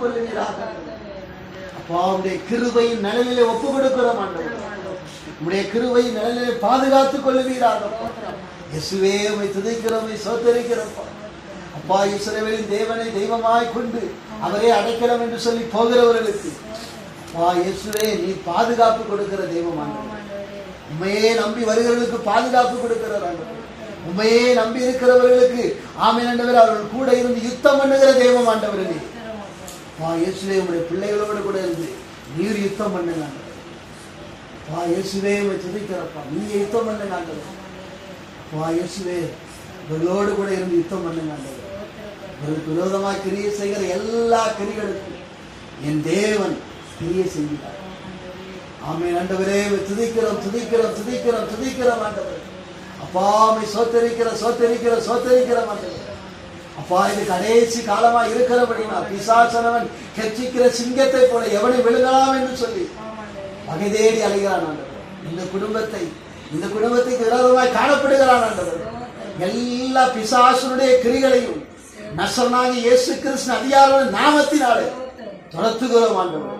கொள்ளுவீராக. அப்பா உம்முடைய கிருபையின் நிழலிலே ஒப்பு கொடுக்கிறோம் ஆண்டவரே. உம்முடைய கிருபையின் நிழலிலே பாதுகாத்துக் கொள்ளுவீராக. இயேசுவே உம்மை துதிக்கிறோம், உம்மை ஸ்தோத்திரிக்கிறோம். அப்பா இஸ்ரவேலின் தேவனை தெய்வமாய் கொண்டு அவரே அடைக்கலம் என்று சொல்லி போகிறவர்களுக்கு அப்பா இயேசுவே நீ பாதுகாப்பு கொடுக்கிற தெய்வம் ஆண்டவரே. உண்மையே நம்பி வருகிறவர்களுக்கு பாதுகாப்பு கொடுக்கிறார் ஆண்டவரே. உண்மையே நம்பி இருக்கிறவர்களுக்கு ஆமென் ஆண்டவரே அவர்கள் கூட இருந்து யுத்தம் பண்ணுகிற தெய்வம் ஆண்டவரே. இயேசுவே உங்களுடைய பிள்ளைகளோடு கூட இருந்து நீர் யுத்தம் பண்ணுங்க ஆண்டவரே. இயேசுவே உம்மை துதிக்கிறப்பா, நீங்க யுத்தம் பண்ணுங்க ஆண்டவரே. இயேசுவே இவர்களோடு கூட இருந்து யுத்தம் பண்ணுங்க ஆண்டவரே. இவர்களுக்கு விரோதமாக கிரியை செய்கிற எல்லா கிரிகளுக்கும் என் தேவன் கிரியை செய்கிறார். ஆமென் ஆண்டவரே துதிக்கிறோம் துதிக்கிறோம் துதிக்கிறோம் துதிக்கிறோம் ஆண்டவரே. அப்பா உம்மை சோத்தரிக்கிறோம் சோத்தரிக்கிறோம் சோத்தரிக்கிறோம் ஆண்டவரே. அப்பா இது கடைசி காலமா இருக்கிறபடினா பிசாசனவன் கெச்சிக்கிற சிங்கத்தை போல எவனை விழுங்கலாம் என்று சொல்லி வகை தேடி அலைகிறான் ஆண்டவரே. இந்த குடும்பத்துக்கு விரோதமாய் காணப்படுகிறான் ஆண்டவரே. எல்லா பிசாசனுடைய கிரிகளையும் நசரனாகிய இயேசு கிறிஸ்து அதிகார நாமத்தினாலே துரத்துகிறோம் ஆண்டவரே.